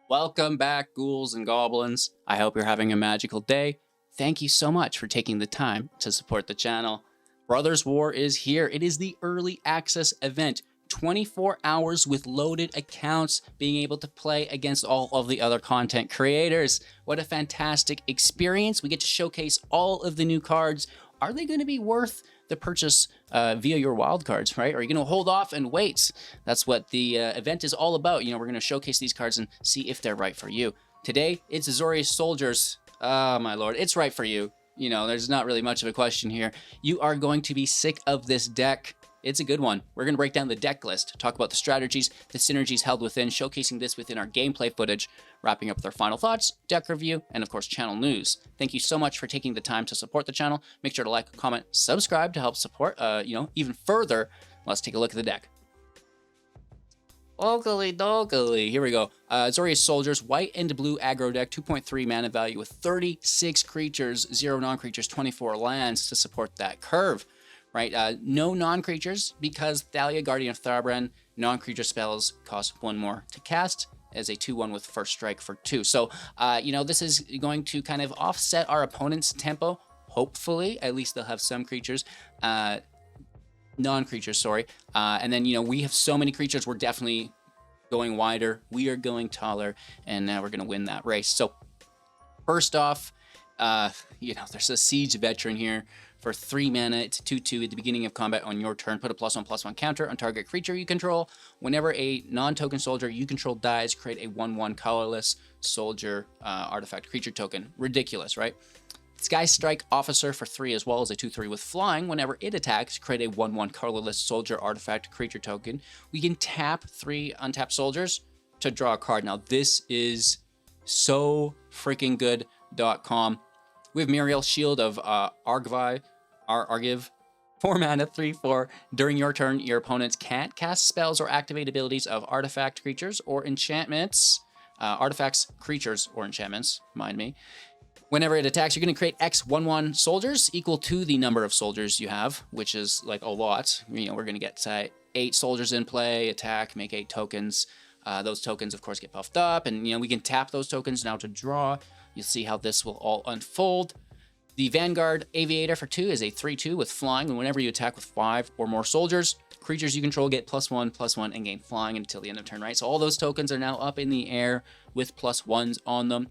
Welcome back, ghouls and goblins. I hope you're having a magical day. Thank you so much for taking the time to support the channel. Brothers War is here. It is the early access event. 24 hours with loaded accounts, being able to play against all of the other content creators. What a fantastic experience. We get to showcase all of the new cards. Are they going to be worth the purchase via your wildcards, right? Or are you going to hold off and wait? That's what the event is all about. We're going to showcase these cards and see if they're right for you. Today, it's Azorius Soldiers. Oh, my lord, it's right for you. There's not really much of a question here. You are going to be sick of this deck. It's a good one. We're going to break down the deck list, talk about the strategies, the synergies held within, showcasing this within our gameplay footage, wrapping up with our final thoughts, deck review, and of course, channel news. Thank you so much for taking the time to support the channel. Make sure to like, comment, subscribe to help support, even further. Let's take a look at the deck. Locally dokily. Here we go. Azorius Soldiers, white and blue aggro deck, 2.3 mana value with 36 creatures, 0 non-creatures, 24 lands to support that curve. Right, no non-creatures because Thalia, Guardian of Tharbran, non-creature spells cost 1 more to cast as a 2/1 with first strike for 2. So, this is going to kind of offset our opponent's tempo. Hopefully, at least they'll have some creatures, non-creatures, sorry. And then, we have so many creatures, we're definitely going wider. We are going taller, and we're going to win that race. So, first off, there's a Siege Veteran here. For 3 mana, it's 2/2 at the beginning of combat on your turn. Put a +1/+1 counter on target creature you control. Whenever a non-token soldier you control dies, create a 1/1 colorless soldier artifact creature token. Ridiculous, right? Sky Strike Officer for 3 as well as a 2/3 with flying. Whenever it attacks, create a 1/1 colorless soldier artifact creature token. We can tap 3 untapped soldiers to draw a card. Now, this is so freaking good.com. We have Muriel, Shield of Argiv, 4 mana, 3/4. During your turn, your opponents can't cast spells or activate abilities of artifact creatures or enchantments. Artifacts, creatures, or enchantments, mind me. Whenever it attacks, you're going to create X 1/1 soldiers equal to the number of soldiers you have, which is like a lot. We're going to get 8 soldiers in play, attack, make 8 tokens. Those tokens, of course, get buffed up, and we can tap those tokens now to draw. You'll see how this will all unfold. The Vanguard Aviator for 2 is a 3/2 with flying, and whenever you attack with 5 or more soldiers, creatures you control get +1/+1 and gain flying until the end of turn, right? So all those tokens are now up in the air with +1s on them.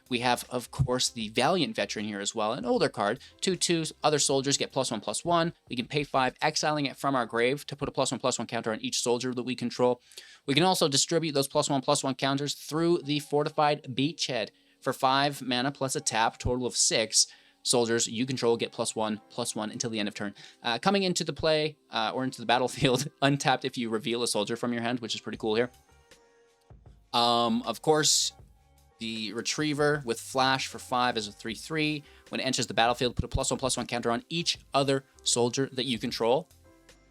We have, of course, the Valiant Veteran here as well, an older card. 2/2, other soldiers get +1/+1. We can pay 5, exiling it from our grave to put a +1/+1 counter on each soldier that we control. We can also distribute those +1/+1 counters through the Fortified Beachhead. For 5 mana plus a tap, total of 6 soldiers you control get +1/+1 until the end of turn. Coming into the play or into the battlefield, untapped if you reveal a soldier from your hand, which is pretty cool here. Of course, the Retriever with Flash for 5 is a 3/3. When it enters the battlefield, put a +1/+1 counter on each other soldier that you control.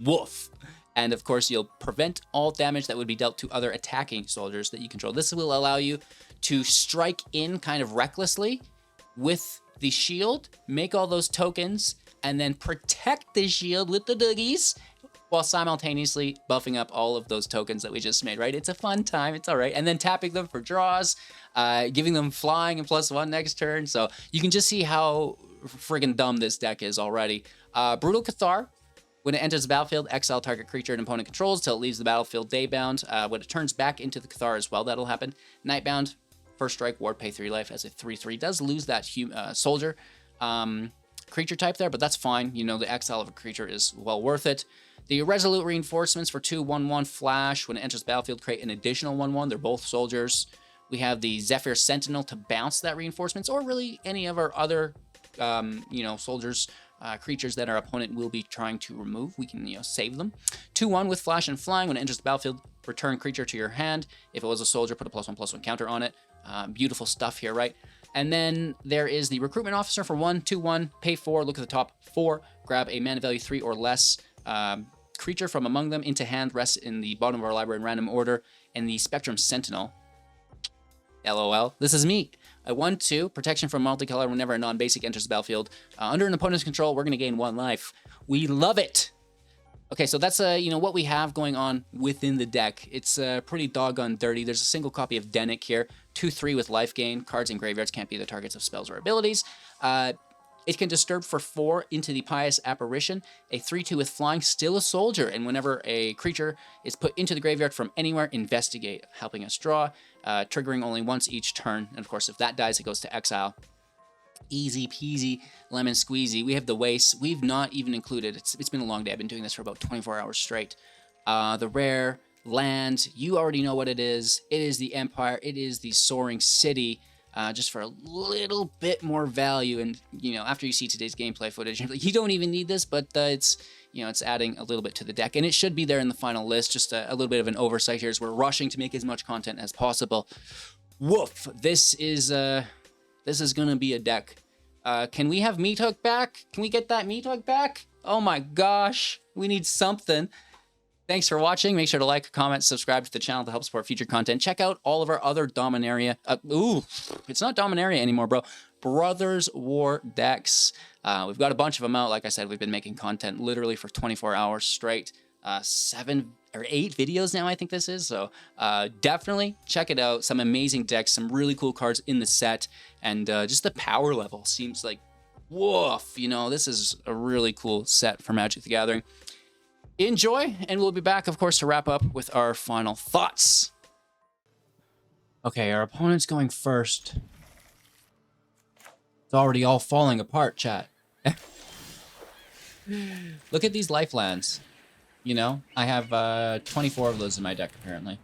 Woof. And of course, you'll prevent all damage that would be dealt to other attacking soldiers that you control. This will allow you to strike in kind of recklessly with the shield, make all those tokens, and then protect the shield with the doogies while simultaneously buffing up all of those tokens that we just made, right? It's a fun time. It's all right. And then tapping them for draws, giving them flying and +1 next turn. So you can just see how friggin' dumb this deck is already. Brutal Cathar. When it enters the battlefield, exile target creature an opponent controls till it leaves the battlefield daybound. When it turns back into the Cathar as well, that'll happen. Nightbound, first strike, ward, pay 3 life as a 3/3. Does lose that soldier creature type there, but that's fine. The exile of a creature is well worth it. The Resolute Reinforcements for 2/1/1 flash. When it enters the battlefield, create an additional 1/1. They're both soldiers. We have the Zephyr Sentinel to bounce that reinforcements, or really any of our other, soldiers, creatures that our opponent will be trying to remove. We can, save them. 2/1 with flash and flying. When it enters the battlefield, return creature to your hand. If it was a soldier, put a +1/+1 counter on it. Beautiful stuff here, right? And then there is the Recruitment Officer for 1, 2/1, pay 4, look at the top 4, grab a mana value 3 or less creature from among them into hand, rests in the bottom of our library in random order, and the Spectrum Sentinel. LOL. This is me. I 1/2, protection from multicolor whenever a non-basic enters the battlefield. Under an opponent's control, we're going to gain 1 life. We love it. Okay, so that's what we have going on within the deck. It's pretty doggone dirty. There's a single copy of Denick here, 2/3 with life gain. Cards in graveyards can't be the targets of spells or abilities. It can disturb for 4 into the Pious Apparition. A 3/2 with flying, still a soldier. And whenever a creature is put into the graveyard from anywhere, investigate, helping us draw, triggering only once each turn. And of course, if that dies, it goes to exile. Easy peasy, lemon squeezy. We have the waste. We've not even included, it's been a long day. I've been doing this for about 24 hours straight. The rare land, you already know what it is. It is the Empire. It is the Soaring City. Just for a little bit more value. And, after you see today's gameplay footage, you're like, you don't even need this, but it's adding a little bit to the deck. And it should be there in the final list. Just a little bit of an oversight here as we're rushing to make as much content as possible. Woof. This is going to be a deck. Can we have Meat Hook back? Can we get that Meat Hook back? Oh my gosh. We need something. Thanks for watching. Make sure to like, comment, subscribe to the channel to help support future content. Check out all of our other Dominaria. It's not Dominaria anymore, bro. Brothers War decks. We've got a bunch of them out. Like I said, we've been making content literally for 24 hours straight. 7 or 8 videos now, I think this is. So definitely check it out. Some amazing decks, some really cool cards in the set. And just the power level seems like, woof. This is a really cool set for Magic the Gathering. Enjoy, and we'll be back, of course, to wrap up with our final thoughts. Okay, our opponent's going first. It's already all falling apart, chat. Look at these lifelands. I have 24 of those in my deck, apparently.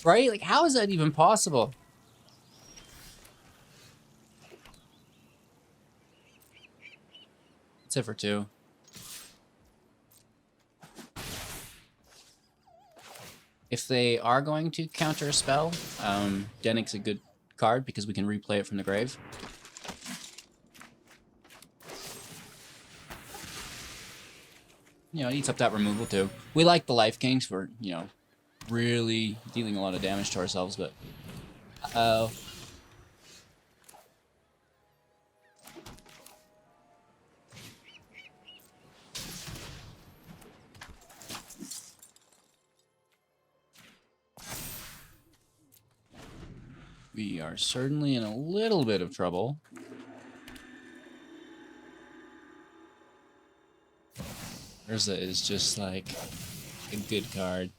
Right? Like, how is that even possible? That's it for 2. If they are going to counter a spell, Denick's a good card because we can replay it from the grave. It eats up that removal too. We like the life gains for, really dealing a lot of damage to ourselves, but... Uh-oh. We are certainly in a little bit of trouble. Urza is just like a good card.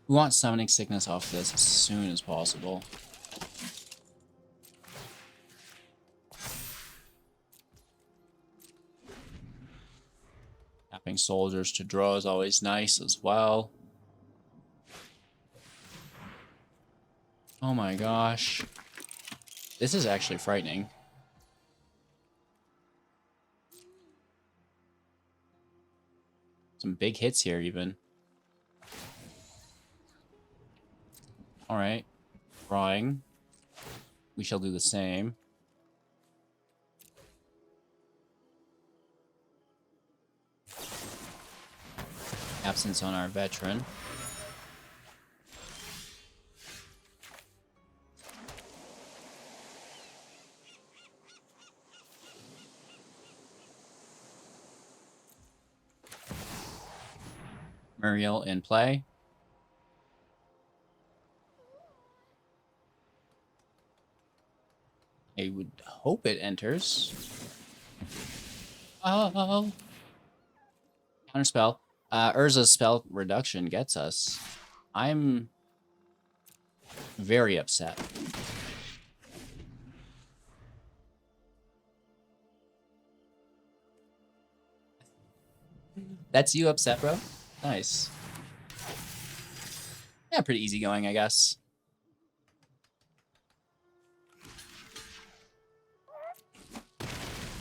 We want Summoning Sickness off this as soon as possible. Tapping soldiers to draw is always nice as well. Oh my gosh. This is actually frightening. Some big hits here even. Alright. Drawing. We shall do the same. Absence on our veteran. Muriel in play. I would hope it enters. Oh. Counterspell. Urza's spell reduction gets us. I'm very upset. That's you upset, bro? Nice. Yeah, pretty easygoing, I guess.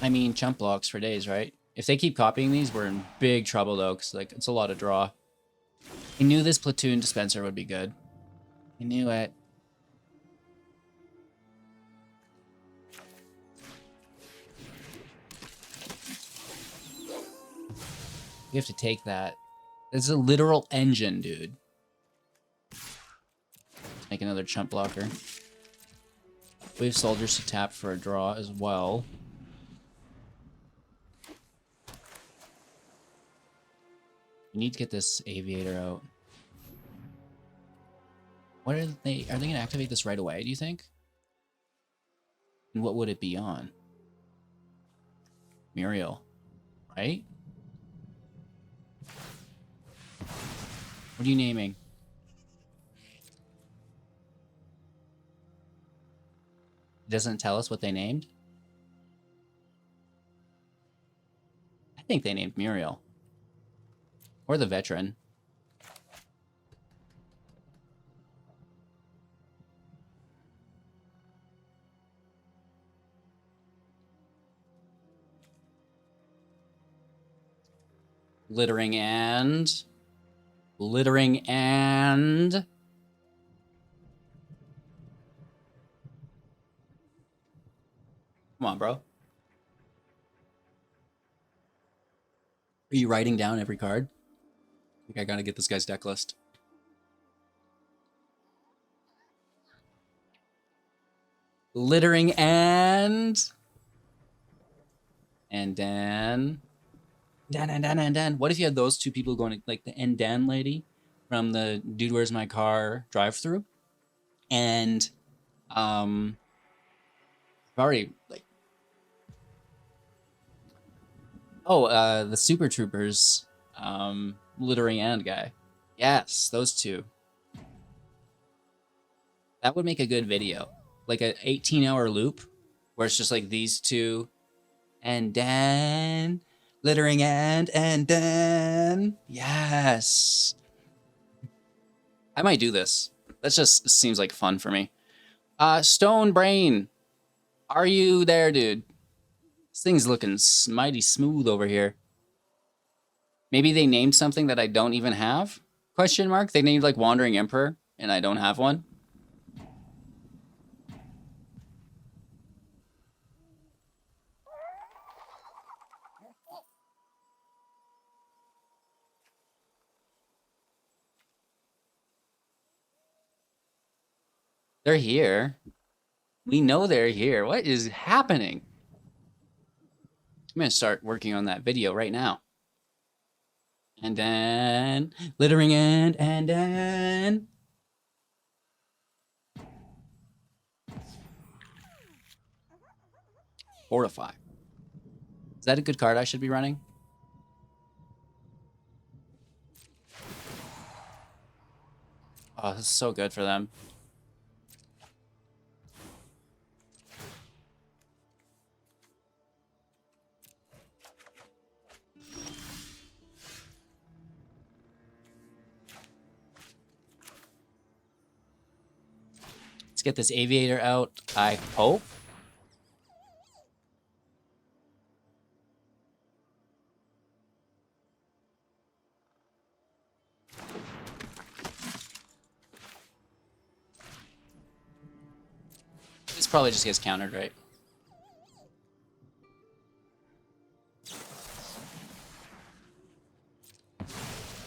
I mean, chump blocks for days, right? If they keep copying these, we're in big trouble, though, because like, it's a lot of draw. I knew this platoon dispenser would be good. I knew it. We have to take that. It's a literal engine, dude. Let's make another chump blocker. We have soldiers to tap for a draw as well. We need to get this aviator out. What are they gonna activate this right away, do you think? And what would it be on? Muriel, right? What are you naming? It doesn't tell us what they named? I think they named Muriel. Or the veteran. Littering and... Come on, bro. Are you writing down every card? I think I gotta get this guy's deck list. Littering and then... Dan. What if you had those two people going, like the Dan lady from the Dude Where's My Car drive-through? And, I've already, like... Oh, the Super Troopers, Littering and guy. Yes, those two. That would make a good video. Like an 18-hour loop where it's just like these two and Dan, Littering and Dan. Yes. I might do this. That just seems like fun for me. Stone Brain. Are you there, dude? This thing's looking mighty smooth over here. Maybe they named something that I don't even have? Question mark? They named like Wandering Emperor and I don't have one. They're here. We know they're here. What is happening? I'm going to start working on that video right now. And then Littering and then Fortify. Is that a good card I should be running? Oh, this is so good for them. Let's get this aviator out, I hope. This probably just gets countered, right?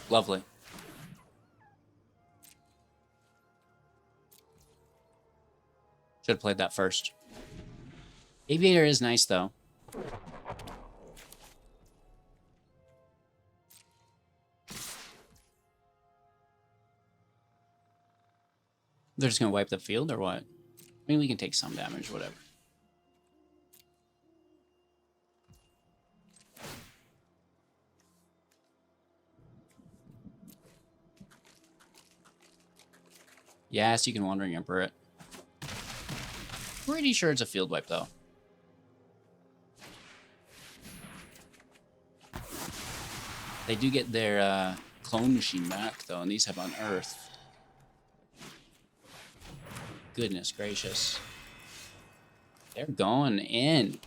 Lovely. Should have played that first. Aviator is nice, though. They're just going to wipe the field, or what? I mean, we can take some damage, whatever. Yes, you can Wandering Emperor it. Pretty sure it's a field wipe, though. They do get their clone machine back, though, and these have unearthed. Goodness gracious. They're going in.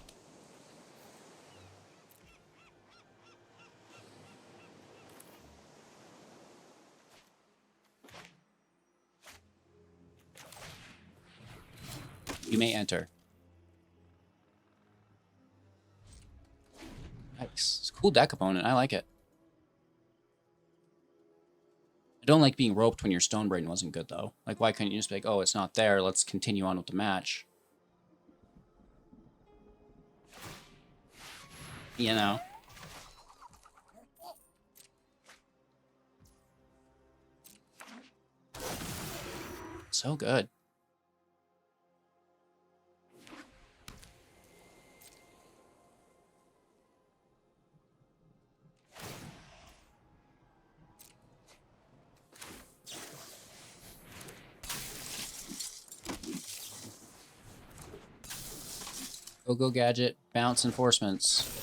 You may enter. Nice. It's a cool deck opponent. I like it. I don't like being roped when your Stone Brain wasn't good, though. Like, why couldn't you just be like, oh, it's not there. Let's continue on with the match. You know. So good. Go gadget, bounce enforcements.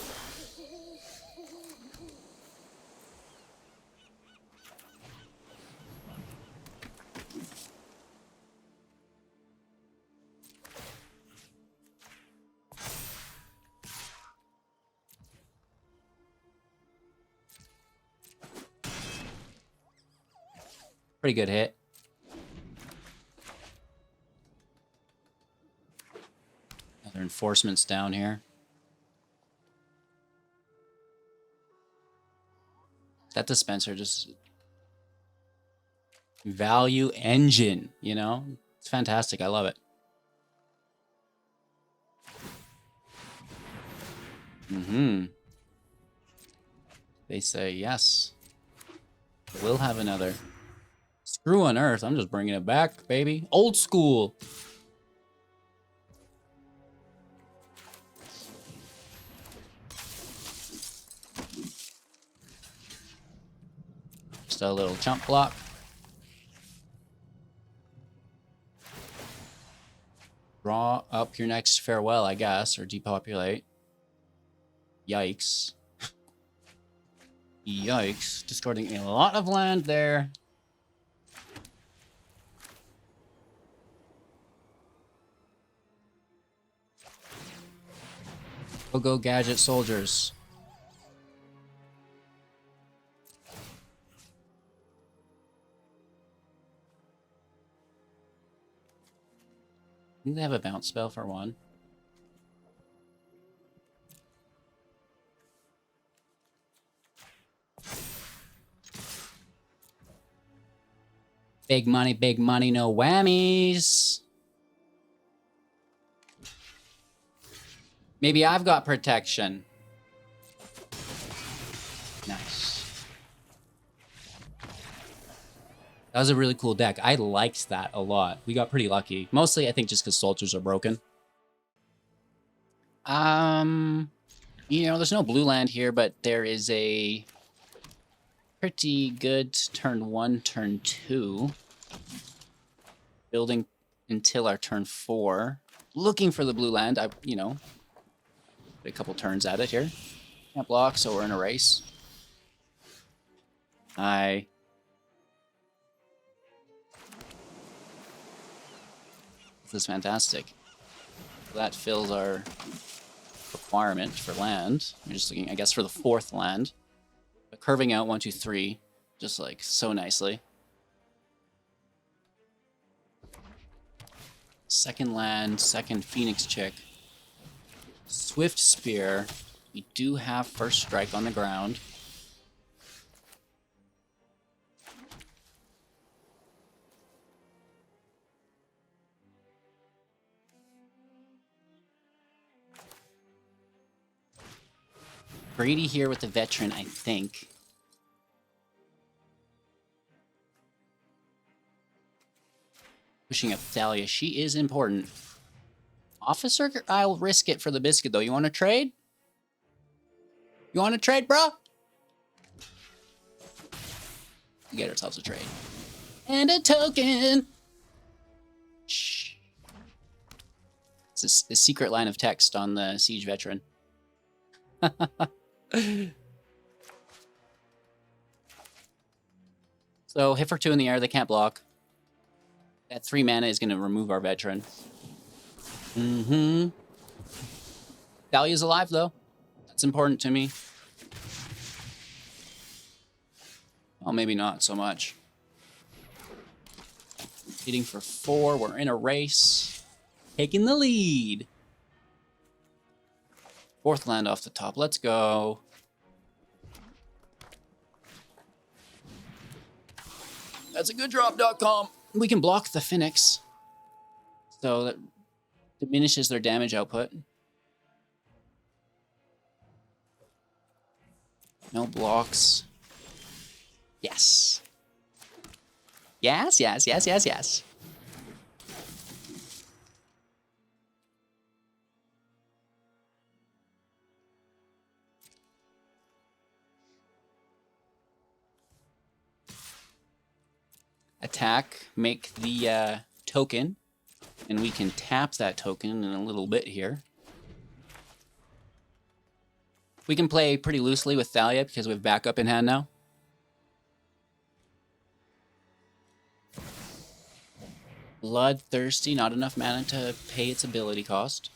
Pretty good hit. Other enforcements down here. That dispenser just... Value engine, you know? It's fantastic. I love it. Mm-hmm. They say yes. We'll have another. Screw on Earth. I'm just bringing it back, baby. Old school. Just a little jump block. Draw up your next farewell, I guess, or depopulate. Yikes. Yikes. Discarding a lot of land there. Go gadget soldiers. They have a bounce spell for one. Big money, no whammies. Maybe I've got protection. Nice. That was a really cool deck. I liked that a lot. We got pretty lucky. Mostly, I think, just because soldiers are broken. You know, there's no blue land here, but there is a pretty good turn 1, turn 2. Building until our turn 4. Looking for the blue land. You know, put a couple turns at it here. Can't block, so we're in a race. This is fantastic. That fills our requirement for land. We're just looking, I guess, for the 4th land. But curving out 1, 2, 3, just like so nicely. Second land, second Phoenix Chick. Swift Spear. We do have first strike on the ground. Brady here with the veteran, I think. Pushing up Thalia. She is important. Officer, I'll risk it for the biscuit, though. You want to trade? You want to trade, bro? We get ourselves a trade. And a token! Shh. It's a secret line of text on the Siege veteran. So, hit for 2 in the air, they can't block. That 3 mana is going to remove our veteran. Mm-hmm. Thalia's alive, though. That's important to me. Well, maybe not so much. Hitting for 4, we're in a race. Taking the lead. 4th land off the top, let's go. That's a good drop.com. We can block the Phoenix. So that diminishes their damage output. No blocks. Yes. Yes, yes, yes, yes, yes. Attack, make the token, and we can tap that token in a little bit here. We can play pretty loosely with Thalia because we have backup in hand now. Bloodthirsty, not enough mana to pay its ability cost.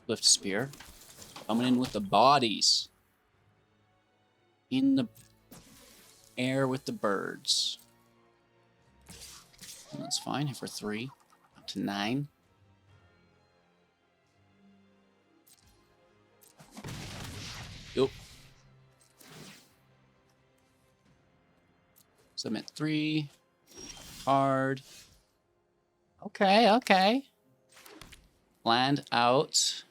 Swift Spear. Coming in with the bodies. In the air with the birds. That's fine. Hit for 3. Up to 9. Yep. Submit 3. Hard. Okay, okay. Land out.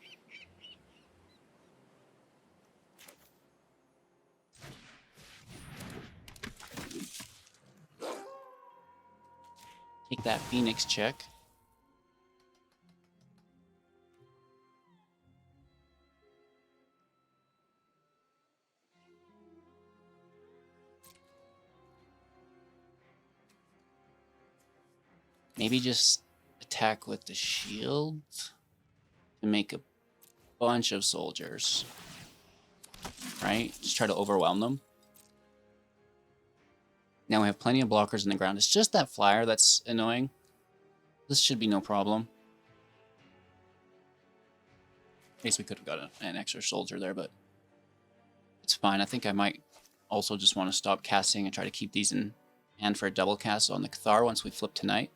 Take that Phoenix check. Maybe just attack with the shield to make a bunch of soldiers. Right? Just try to overwhelm them. Now we have plenty of blockers in the ground. It's just that flyer that's annoying. This should be no problem. I guess we could have got an extra soldier there, but it's fine. I think I might also just want to stop casting and try to keep these in hand for a double cast on the Cathar once we flip tonight.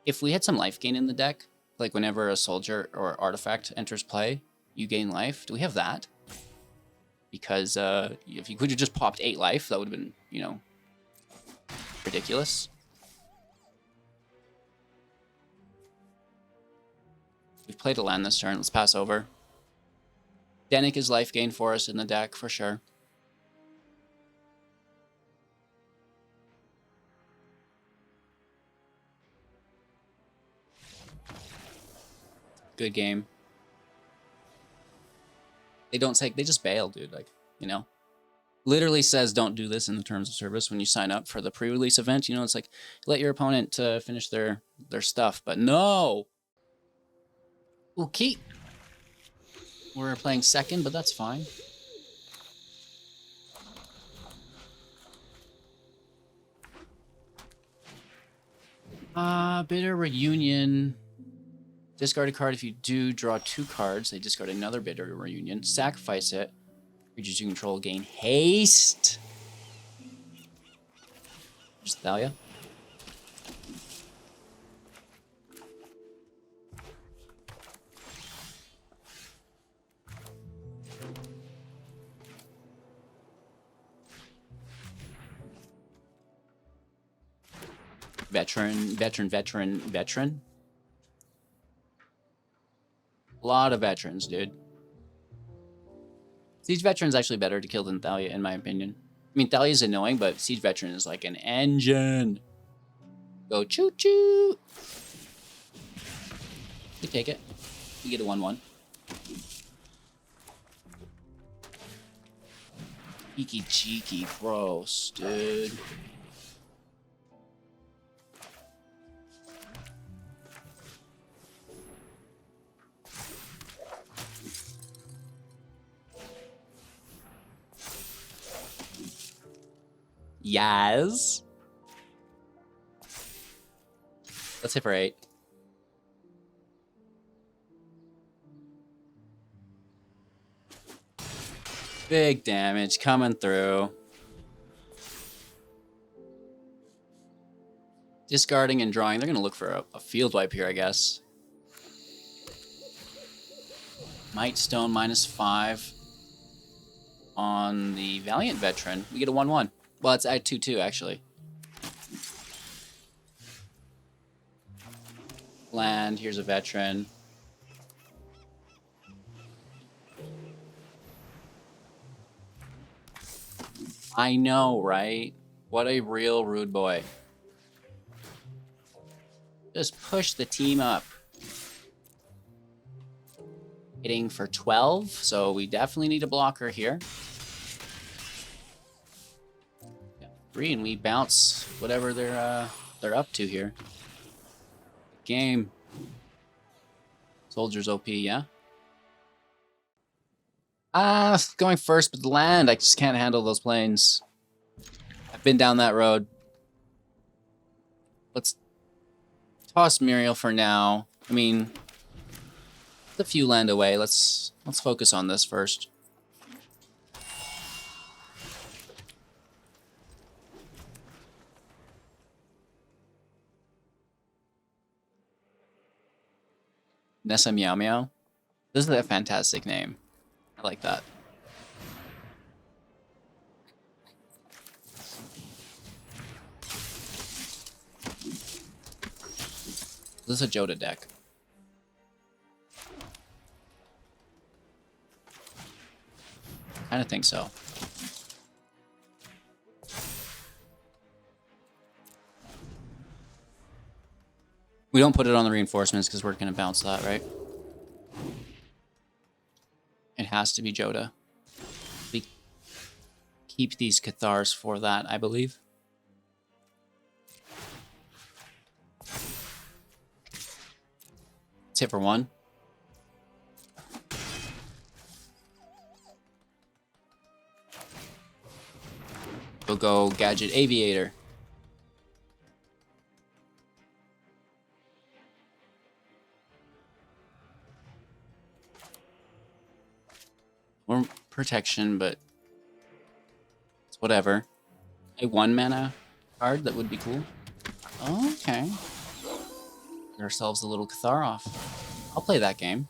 If we had some life gain in the deck, like whenever a soldier or artifact enters play, you gain life. Do we have that? Because if you could have just popped 8 life, that would have been, you know, ridiculous. We've played a land this turn. Let's pass over. Denick is life gain for us in the deck, for sure. Good game. They don't say, they just bail, dude. Like, you know, literally says don't do this in the terms of service when you sign up for the pre-release event. You know, it's like let your opponent finish their stuff, but no. Okay. We're playing second, but that's fine. Bitter Reunion. Discard a card. If you do, draw 2 cards. They discard another Bitter Reunion. Sacrifice it. Creatures you control gain haste. Just Thalia. Veteran. A lot of veterans, dude. Siege Veteran's actually better to kill than Thalia, in my opinion. I mean, Thalia's annoying, but Siege Veteran is like an engine. Go choo-choo! We take it. We get a 1-1. Cheeky, gross, dude. Yes. Let's hit for 8. Big damage coming through. Discarding and drawing. They're going to look for a field wipe here, I guess. Might Stone -5 on the Valiant Veteran. We get a 1-1. Well, it's at 2-2, actually. Land. Here's a Veteran. I know, right? What a real rude boy. Just push the team up. Hitting for 12, so we definitely need a blocker here. Yeah, 3, and we bounce whatever they're up to here. Game. Soldiers OP, yeah? Going first, but the land, I just can't handle those planes. I've been down that road. Let's toss Muriel for now. I mean, a few land away. Let's focus on this first. Nessa Meow Meow. This is a fantastic name. I like that. This is a Joda deck. I think so. We don't put it on the reinforcements because we're going to bounce that, right? It has to be Joda. We keep these Cathars for that, I believe. Let's hit for 1. We'll go Gadget Aviator. Or protection, but it's whatever. A 1 mana card, that would be cool. Okay. Get ourselves a little Cathar off. I'll play that game.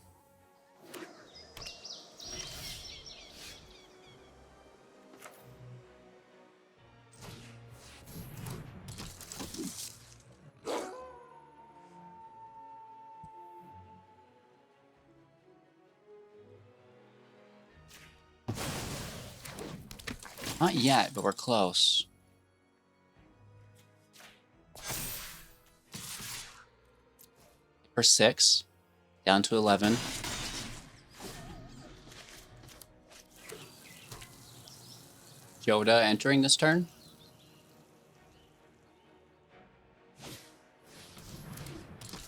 Not yet, but we're close. For 6, down to 11. Joda entering this turn.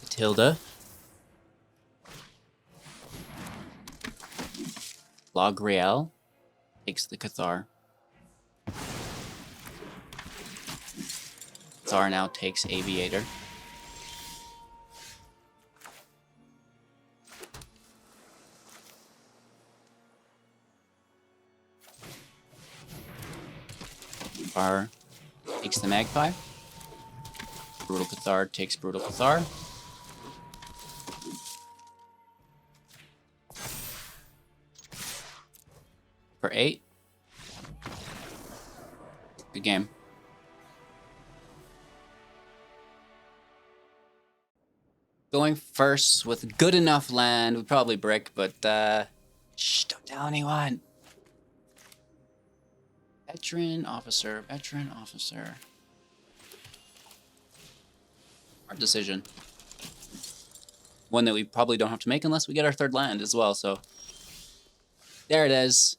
Matilda. Logriel takes the Cathar. Cathar now takes Aviator. Cathar takes the Magpie. Brutal Cathar takes Brutal Cathar. For 8. Good game. Going first with good enough land. We probably brick, but shh, don't tell anyone. Veteran officer, veteran officer. Hard decision. One that we probably don't have to make unless we get our 3rd land as well, so. There it is.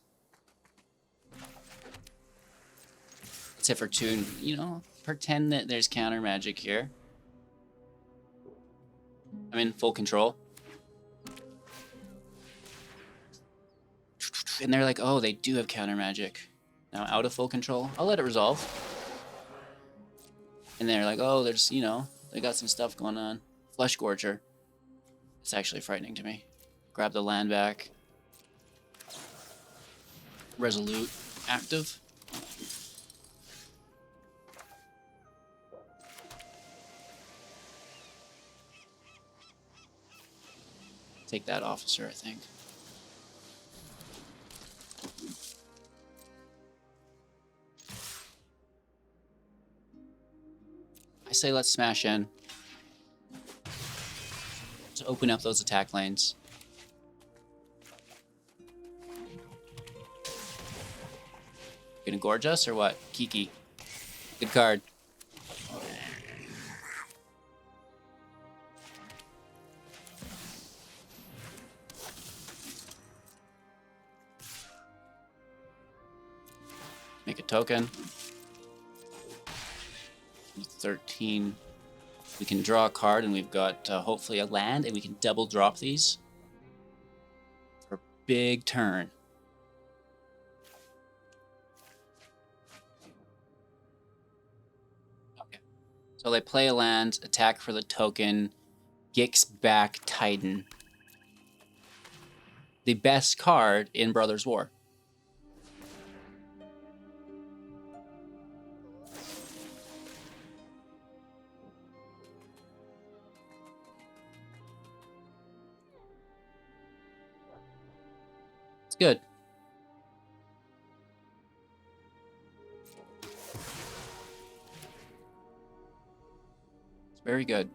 Let's hit for 2, you know, pretend that there's counter magic here. I'm in full control. And they're like, oh, they do have counter magic. Now out of full control. I'll let it resolve. And they're like, oh, there's, you know, they got some stuff going on. Flesh Gorger. It's actually frightening to me. Grab the land back. Resolute. Active. Take that officer, I think. I say let's smash in. To open up those attack lanes. Gonna gorge us or what? Kiki. Good card. Make a token. 13. We can draw a card, and we've got hopefully a land, and we can double drop these for a big turn. Okay. So they play a land, attack for the token, Gix back Titan. The best card in Brothers War. It's good. It's very good.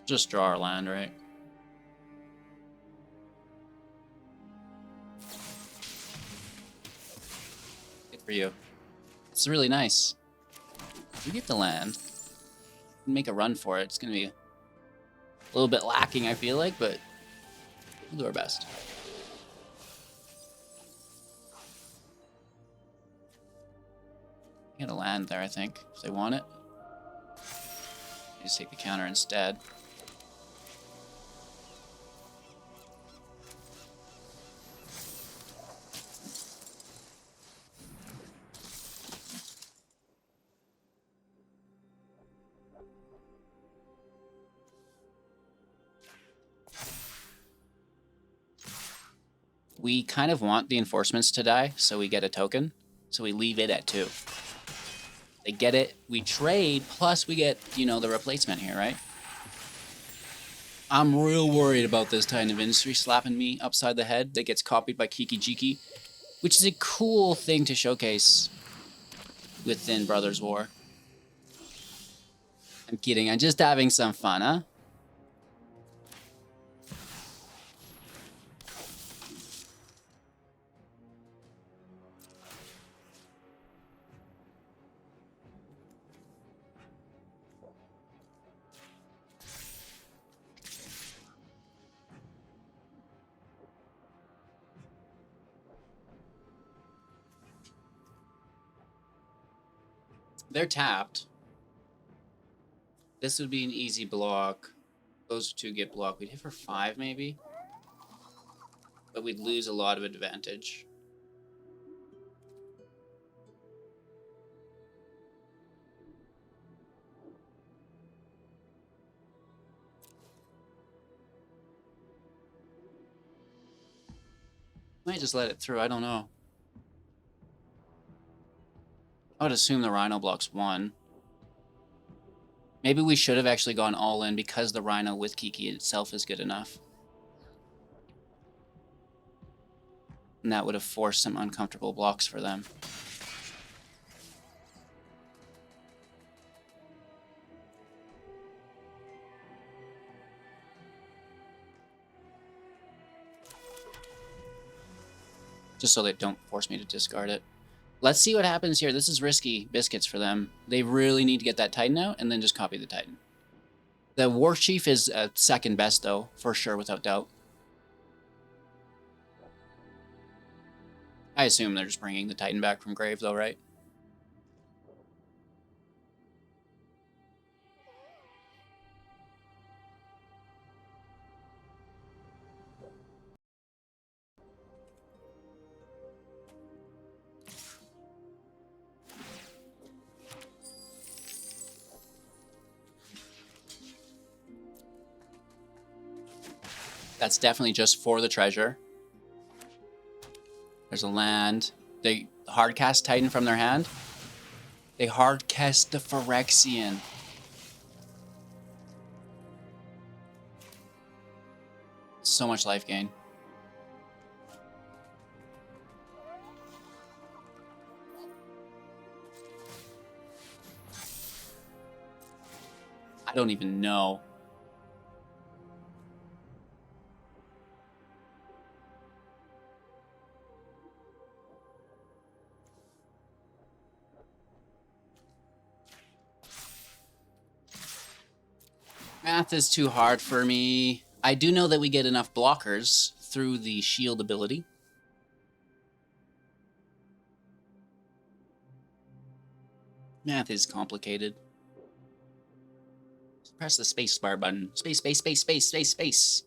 Just draw our land, right? Good for you. It's really nice. We get the land. Make a run for it. It's going to be a little bit lacking, I feel like, but we'll do our best. Get a land there, I think, if they want it. Just take the counter instead. We kind of want the enforcements to die, so we get a token. So we leave it at 2. They get it, we trade, plus we get, you know, the replacement here, right? I'm real worried about this Titan of Industry slapping me upside the head that gets copied by Kiki Jiki, which is a cool thing to showcase within Brothers War. I'm kidding, I'm just having some fun, huh? They're tapped. This would be an easy block. Those 2 get blocked. We'd hit for 5 maybe. But we'd lose a lot of advantage. Might just let it through, I don't know. I would assume the Rhino blocks 1. Maybe we should have actually gone all in because the Rhino with Kiki itself is good enough. And that would have forced some uncomfortable blocks for them. Just so they don't force me to discard it. Let's see what happens here. This is risky biscuits for them. They really need to get that Titan out and then just copy the Titan. The War Chief is second best, though, for sure, without doubt. I assume they're just bringing the Titan back from grave, though, right? That's definitely just for the treasure. There's a land. They hardcast Titan from their hand. They hardcast the Phyrexian. So much life gain. I don't even know. Math is too hard for me. I do know that we get enough blockers through the shield ability. Math is complicated. Press the space bar button. Space, space, space, space, space, space.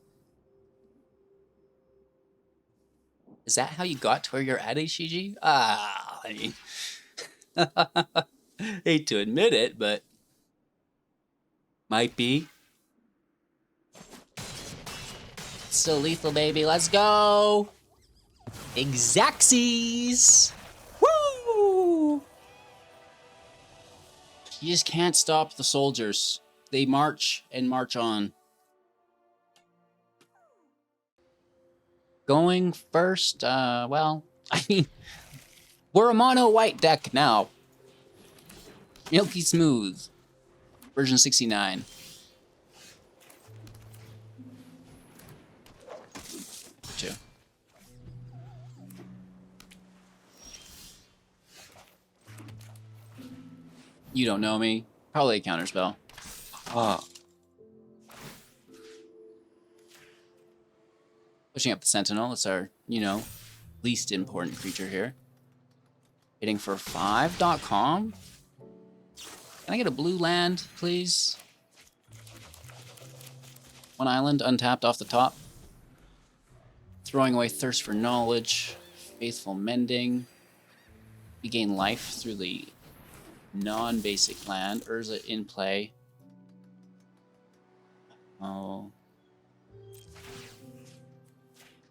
Is that how you got to where you're at, HGG? Ah, I mean, hate to admit it, but might be. Still lethal, baby. Let's go. Exacxies. Woo! You just can't stop the soldiers. They march and march on. Going first, well, I mean, we're a mono white deck now. Milky Smooth, version 69. Two. You don't know me. Probably a counterspell. Oh. Pushing up the Sentinel. It's our, least important creature here. Hitting for 5.com. Can I get a blue land, please? One island, untapped off the top. Throwing away Thirst for Knowledge. Faithful Mending. We gain life through the non-basic land. Urza in play. Oh.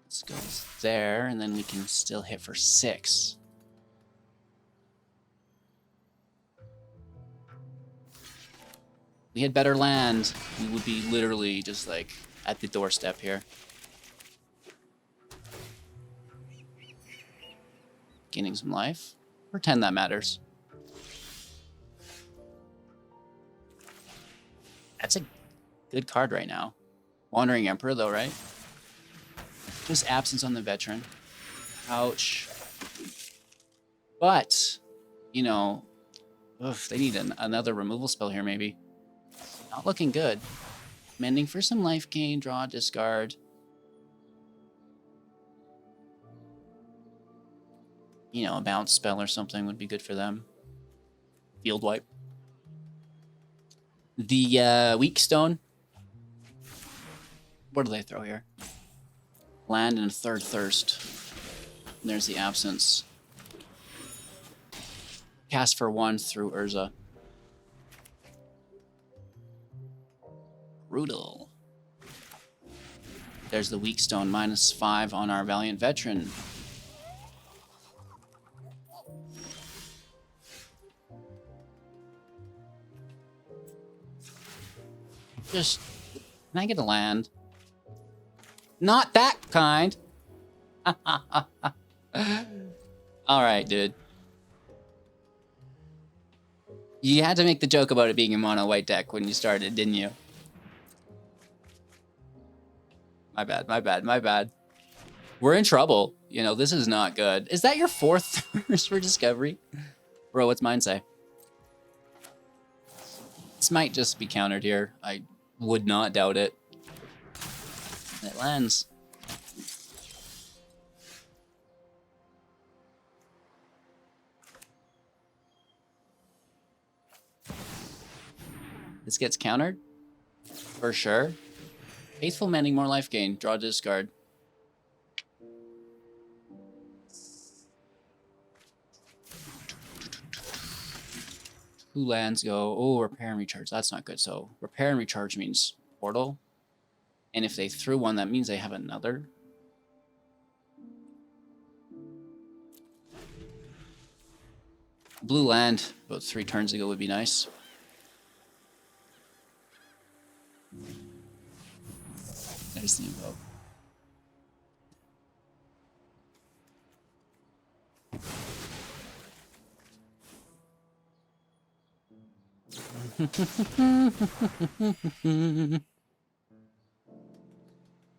Let's go there, and then we can still hit for 6. We had better land, we would be literally just like at the doorstep here. Gaining some life. Pretend that matters. That's a good card right now. Wandering Emperor though, right? Just absence on the veteran. Ouch. But, they need another removal spell here maybe. Not looking good. Mending for some life gain, draw, discard. A bounce spell or something would be good for them. Field wipe. The Weak Stone. What do they throw here? Land and a third Thirst. And there's the absence. Cast for 1 through Urza. Brutal. There's the Weak Stone, -5 on our Valiant Veteran. Just, can I get a land? Not that kind. All right, dude. You had to make the joke about it being a mono white deck when you started, didn't you? My bad, my bad, my bad. We're in trouble. This is not good. Is that your 4th Thirst for Discovery? Bro, what's mine say? This might just be countered here. I would not doubt it. It lands. This gets countered? For sure. Faithful Mending, more life gain. Draw, discard. Two lands go. Oh, repair and recharge. That's not good. So repair and recharge means portal. And if they threw one, that means they have another. Blue land about 3 turns ago would be nice. There's the invoke.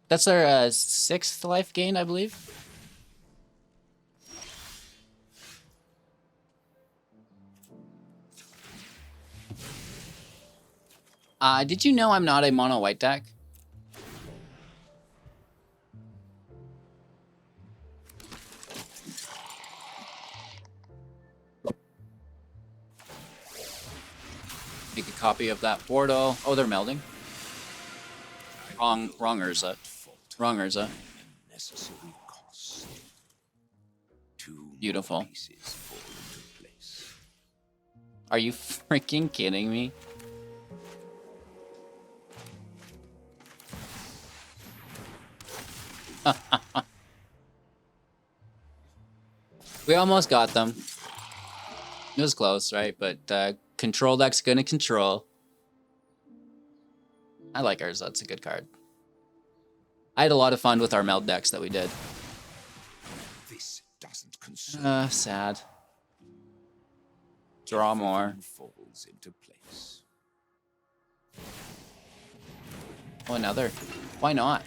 That's our 6th life gain, I believe. Did you know I'm not a mono white deck? Make a copy of that portal. Oh, they're melding. Wrong Urza. Wrong Urza. Beautiful. Are you freaking kidding me? We almost got them. It was close, right? But control deck's gonna control. I like ours. That's a good card. I had a lot of fun with our meld decks that we did. This doesn't concern Sad. Draw more. falls into place. Oh, another. Why not?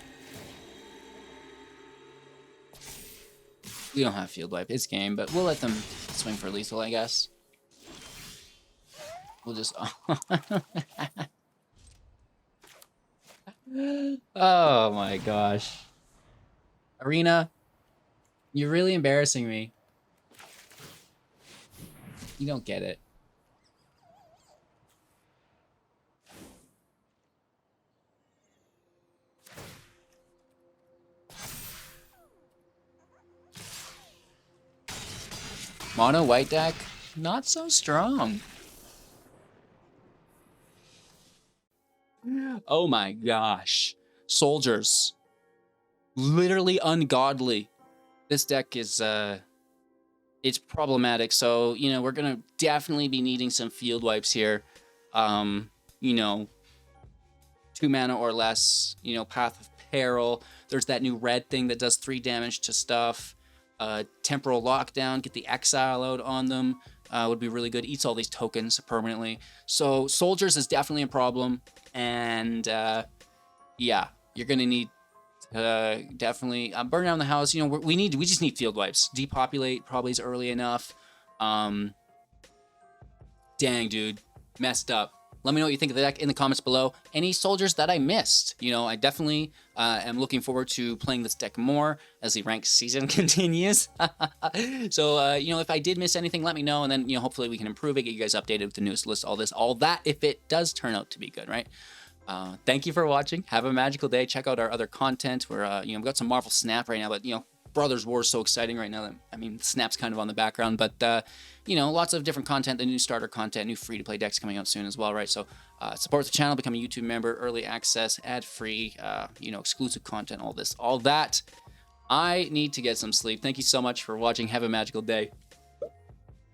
We don't have field wipe. It's game, but we'll let them swing for lethal, I guess. We'll just... Oh my gosh. Arena, you're really embarrassing me. You don't get it. Mono white deck, not so strong. Oh my gosh. Soldiers. Literally ungodly. This deck is, it's problematic. So, you know, we're going to definitely be needing some field wipes here. You know, 2 mana or less, you know, Path of Peril. There's that new red thing that does 3 damage to stuff. Temporal Lockdown, get the Exile out on them. Would be really good. Eats all these tokens permanently. So Soldiers is definitely a problem. And yeah, you're gonna need definitely burn down the house. You know, we just need field wipes. Depopulate probably is early enough. Dang, dude, messed up. Let me know what you think of the deck in the comments below. Any soldiers that I missed? You know, I definitely am looking forward to playing this deck more as the ranked season continues. So, you know, if I did miss anything, let me know. And then, you know, hopefully we can improve it, get you guys updated with the newest list, all this, all that, if it does turn out to be good, right? Thank you for watching. Have a magical day. Check out our other content. We're, you know, we've got some Marvel Snap right now, but, you know, Brothers War is so exciting right now that, I mean, Snap's kind of on the background, but, you know, lots of different content, the new starter content, new free-to-play decks coming out soon as well, right? So support the channel, become a YouTube member, early access, ad-free, you know, exclusive content, all this, all that. I need to get some sleep. Thank you so much for watching. Have a magical day.